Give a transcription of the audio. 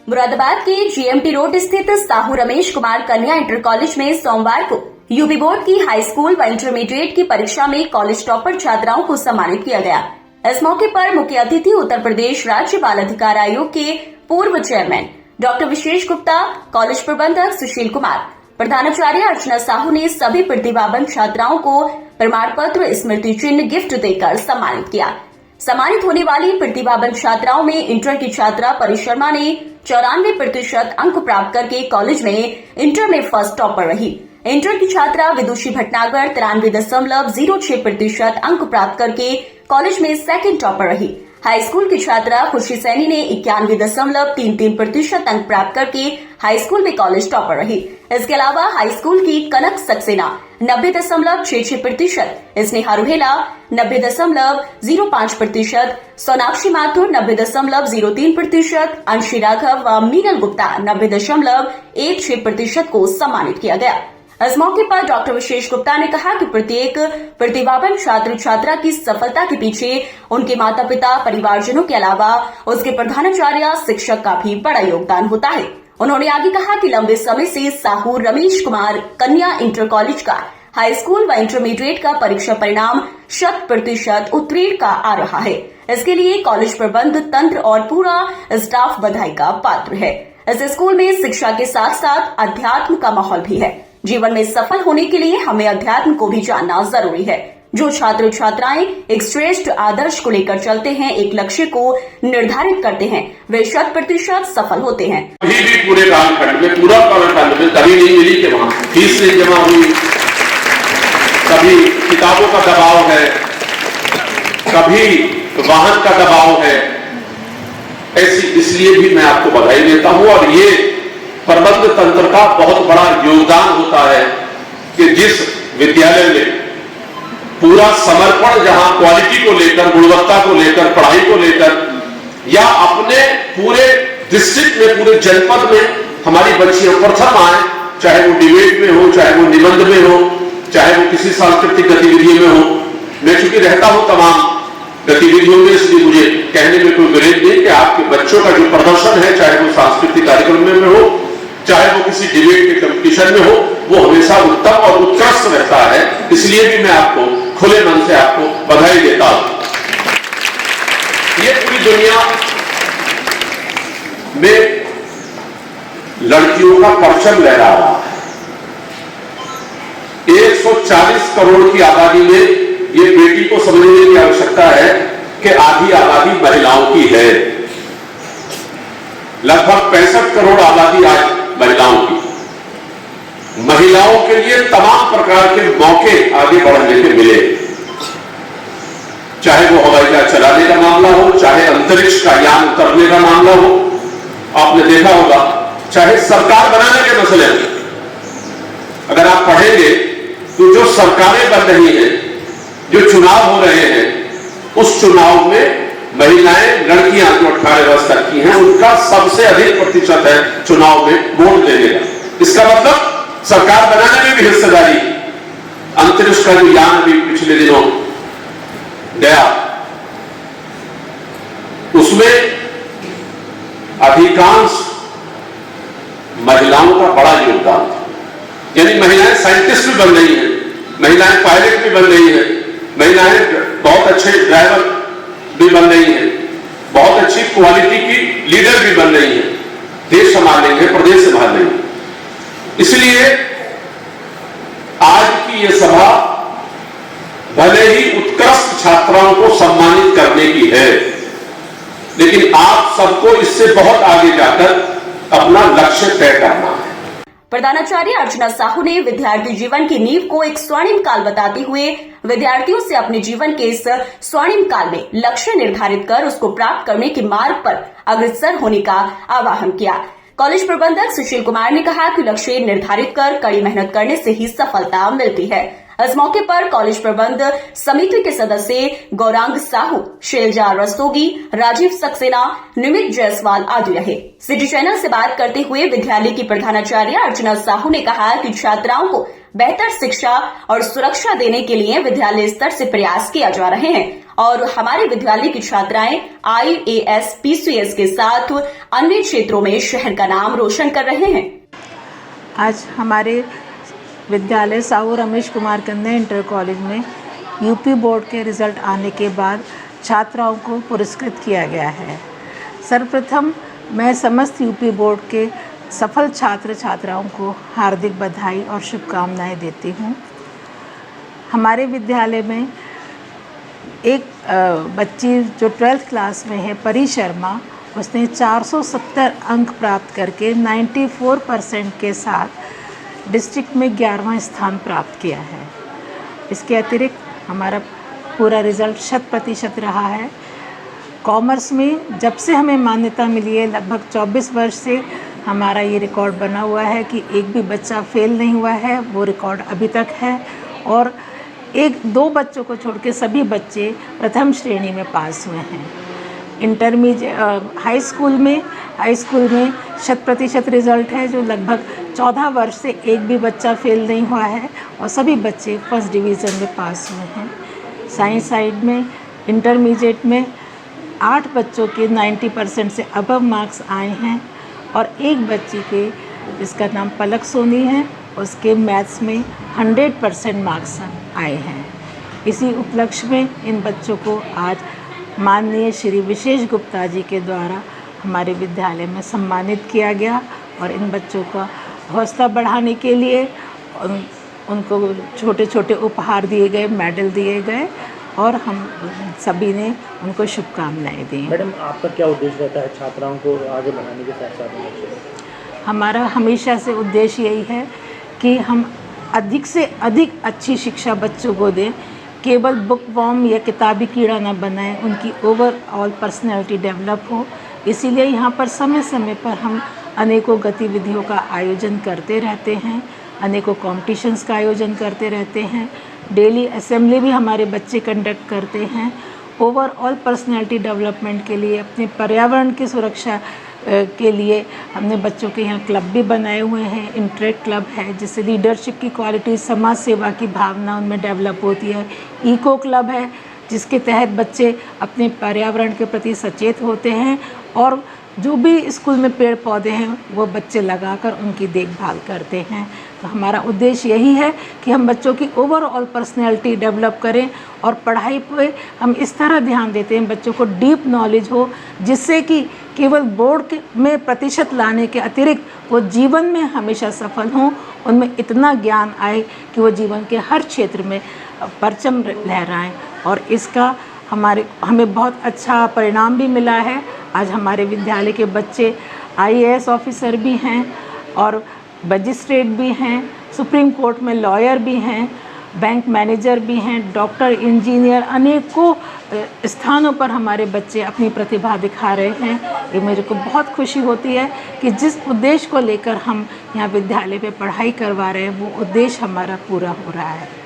मुरादाबाद के GMT road स्थित साहू रमेश कुमार कन्या इंटर कॉलेज में सोमवार को यूपी बोर्ड की हाई स्कूल व इंटरमीडिएट की परीक्षा में कॉलेज टॉपर छात्राओं को सम्मानित किया गया। इस मौके पर मुख्य अतिथि उत्तर प्रदेश राज्य बाल अधिकार आयोग के पूर्व चेयरमैन डॉक्टर विशेष गुप्ता, कॉलेज प्रबंधक सुशील कुमार, प्रधानाचार्य अर्चना साहू ने सभी प्रतिभावान छात्राओं को प्रमाण पत्र, स्मृति चिन्ह गिफ्ट देकर सम्मानित किया। सम्मानित होने वाली प्रतिभावान छात्राओं में इंटर की छात्रा परी शर्मा ने 94% अंक प्राप्त करके कॉलेज में इंटर में फर्स्ट टॉपर रही। इंटर की छात्रा विदुषी भटनागर 93.06% अंक प्राप्त करके कॉलेज में सेकंड टॉपर रही। हाई स्कूल की छात्रा खुशी सैनी ने 91.33% अंक प्राप्त करके हाई स्कूल में कॉलेज टॉपर रही। इसके अलावा हाई स्कूल की कनक सक्सेना 90.66%, स्नेहा रुहेला 90.05%, सोनाक्षी माथुर 90.03%, अंशी राघव व मीनल गुप्ता 90.16% को सम्मानित किया गया। इस मौके पर डॉक्टर विशेष गुप्ता ने कहा कि प्रत्येक प्रतिभावान छात्र छात्रा की सफलता के पीछे उनके माता पिता, परिवारजनों के अलावा उसके प्रधानाचार्य, शिक्षक का भी बड़ा योगदान होता है। उन्होंने आगे कहा कि लंबे समय से साहू रमेश कुमार कन्या इंटर कॉलेज का हाई स्कूल व इंटरमीडिएट का परीक्षा परिणाम 100% उत्तीर्ण का आ रहा है। इसके लिए कॉलेज प्रबंध तंत्र और पूरा स्टाफ बधाई का पात्र है। इस स्कूल में शिक्षा के साथ साथ अध्यात्म का माहौल भी है। जीवन में सफल होने के लिए हमें अध्यात्म को भी जानना जरूरी है। जो छात्र छात्राएं एक श्रेष्ठ आदर्श को लेकर चलते हैं, एक लक्ष्य को निर्धारित करते हैं, वे 100% सफल होते हैं। अभी भी पूरे कालखंड में, पूरा कालखंड में कभी नहीं मिली कि वहां फीस नहीं जमा हुई, कभी किताबों का दबाव है, कभी वाहन का दबाव है। ऐसी इसलिए भी मैं आपको बधाई देता हूं और ये प्रबंध तंत्र का बहुत बड़ा योगदान होता है कि जिस विद्यालय में पूरा समर्पण, जहां क्वालिटी को लेकर, गुणवत्ता को लेकर, पढ़ाई को लेकर, या अपने पूरे डिस्ट्रिक्ट में, पूरे जनपद में हमारी बच्चियां प्रथम आए, चाहे वो डिबेट में हो, चाहे वो निबंध में हो, चाहे वो किसी सांस्कृतिक गतिविधियों में हो। मैं चूंकि रहता हूं तमाम गतिविधियों में, इसलिए मुझे कहने में कोई विरोध नहीं कि आपके बच्चों का जो प्रदर्शन है, चाहे वो सांस्कृतिक कार्यक्रम में हो, चाहे वो किसी डिबेट के कंपटीशन में हो, वो हमेशा उत्तम और उत्कृष्ट रहता है। इसलिए भी मैं आपको खुले मन से आपको बधाई देता हूं। ये पूरी दुनिया में लड़कियों का परचम लहरा रहा है। 140 करोड़ की आबादी में ये बेटी को समझने की आवश्यकता है कि आधी आबादी महिलाओं की है। लगभग 65 करोड़ आबादी आज महिलाओं की। महिलाओं के लिए तमाम प्रकार के मौके आगे बढ़ने के मिले, चाहे वो हवाई जहाज चलाने का मामला हो, चाहे अंतरिक्ष का यान उतरने का मामला हो। आपने देखा होगा, चाहे सरकार बनाने के मसले में अगर आप पढ़ेंगे तो जो सरकारें बन रही हैं, जो चुनाव हो रहे हैं, उस चुनाव में महिलाएं, लड़कियां जो 18 वर्ष तक की हैं, उनका सबसे अधिक प्रतिशत है चुनाव में वोट देने का। इसका मतलब सरकार बनाने में भी हिस्सेदारी। अंतरिक्ष का जो यान भी पिछले दिनों गया, उसमें अधिकांश महिलाओं का बड़ा योगदान था। यानी महिलाएं साइंटिस्ट भी बन रही हैं, महिलाएं पायलट भी बन रही हैं, महिलाएं बहुत अच्छे ड्राइवर भी बन रही हैं, बहुत अच्छी क्वालिटी की लीडर भी बन रही हैं, देश संभाल रही हैं, प्रदेश संभाल रही हैं। इसलिए आज की यह सभा भले ही उत्कृष्ट छात्राओं को सम्मानित करने की है, लेकिन आप सबको इससे बहुत आगे जाकर अपना लक्ष्य तय करना है। प्रधानाचार्य अर्चना साहू ने विद्यार्थी जीवन की नींव को एक स्वर्णिम काल बताते हुए विद्यार्थियों से अपने जीवन के इस स्वर्णिम काल में लक्ष्य निर्धारित कर उसको प्राप्त करने के मार्ग पर अग्रसर होने का आह्वान किया। कॉलेज प्रबंधक सुशील कुमार ने कहा कि लक्ष्य निर्धारित कर कड़ी मेहनत करने से ही सफलता मिलती है। इस मौके पर कॉलेज प्रबंध समिति के सदस्य गौरांग साहू, शैलजा रस्तोगी, राजीव सक्सेना, निमित जायसवाल आदि रहे। सिटी चैनल से बात करते हुए विद्यालय की प्रधानाचार्य अर्चना साहू ने कहा कि छात्राओं को बेहतर शिक्षा और सुरक्षा देने के लिए विद्यालय स्तर से प्रयास किया जा रहे हैं और हमारे विद्यालय की छात्राएं IAS, PCS के साथ अन्य क्षेत्रों में शहर का नाम रोशन कर रहे हैं। आज हमारे विद्यालय साहू रमेश कुमार कन्या इंटर कॉलेज में यूपी बोर्ड के रिजल्ट आने के बाद छात्राओं को पुरस्कृत किया गया है। सर्वप्रथम मैं समस्त यूपी बोर्ड के सफल छात्र छात्राओं को हार्दिक बधाई और शुभकामनाएं देती हूं। हमारे विद्यालय में एक बच्ची जो 12th क्लास में है, परी शर्मा, उसने 470 अंक प्राप्त करके 94% के साथ डिस्ट्रिक्ट में 11वां स्थान प्राप्त किया है। इसके अतिरिक्त हमारा पूरा रिज़ल्ट 100% रहा है। कॉमर्स में जब से हमें मान्यता मिली है, लगभग 24 वर्ष से हमारा ये रिकॉर्ड बना हुआ है कि एक भी बच्चा फेल नहीं हुआ है। वो रिकॉर्ड अभी तक है और 1-2 बच्चों को छोड़ के सभी बच्चे प्रथम श्रेणी में पास हुए हैं। हाई स्कूल में 100% रिज़ल्ट है, जो लगभग 14 वर्ष से एक भी बच्चा फेल नहीं हुआ है और सभी बच्चे फर्स्ट डिवीज़न में पास हुए हैं। साइंस साइड में इंटरमीडिएट में 8 बच्चों के 90% से अबव मार्क्स आए हैं और एक बच्ची के, जिसका नाम पलक सोनी है, उसके मैथ्स में 100% मार्क्स आए हैं। इसी उपलक्ष्य में इन बच्चों को आज माननीय श्री विशेष गुप्ता जी के द्वारा हमारे विद्यालय में सम्मानित किया गया और इन बच्चों का हौसला बढ़ाने के लिए उनको छोटे छोटे उपहार दिए गए, मेडल दिए गए और हम सभी ने उनको शुभकामनाएं दी। मैडम, आपका क्या उद्देश्य रहता है छात्राओं को आगे बढ़ाने के साथ साथ? हमारा हमेशा से उद्देश्य यही है कि हम अधिक से अधिक अच्छी शिक्षा बच्चों को दें, केवल बुक वॉर्म या किताबी कीड़ा ना बनाएं, उनकी ओवरऑल पर्सनैलिटी डेवलप हो। इसीलिए यहाँ पर समय समय पर हम अनेकों गतिविधियों का आयोजन करते रहते हैं, अनेकों कॉम्पिटिशन्स का आयोजन करते रहते हैं। डेली असेंबली भी हमारे बच्चे कंडक्ट करते हैं। ओवरऑल पर्सनैलिटी डेवलपमेंट के लिए, अपने पर्यावरण की सुरक्षा के लिए हमने बच्चों के यहाँ क्लब भी बनाए हुए हैं। इंटरेक्ट क्लब है, जिससे लीडरशिप की क्वालिटी, समाज सेवा की भावना उनमें डेवलप होती है। इको क्लब है, जिसके तहत बच्चे अपने पर्यावरण के प्रति सचेत होते हैं और जो भी स्कूल में पेड़ पौधे हैं वो बच्चे लगाकर उनकी देखभाल करते हैं। तो हमारा उद्देश्य यही है कि हम बच्चों की ओवरऑल पर्सनैलिटी डेवलप करें और पढ़ाई पे हम इस तरह ध्यान देते हैं बच्चों को डीप नॉलेज हो, जिससे कि केवल बोर्ड में प्रतिशत लाने के अतिरिक्त वो जीवन में हमेशा सफल हों, उनमें इतना ज्ञान आए कि वो जीवन के हर क्षेत्र में परचम लहराएं। और इसका हमें बहुत अच्छा परिणाम भी मिला है। आज हमारे विद्यालय के बच्चे IAS ऑफिसर भी हैं और मजिस्ट्रेट भी हैं, सुप्रीम कोर्ट में लॉयर भी हैं, बैंक मैनेजर भी हैं, डॉक्टर, इंजीनियर, अनेकों स्थानों पर हमारे बच्चे अपनी प्रतिभा दिखा रहे हैं। ये मेरे को बहुत खुशी होती है कि जिस उद्देश्य को लेकर हम यहाँ विद्यालय पे पढ़ाई करवा रहे हैं, वो उद्देश्य हमारा पूरा हो रहा है।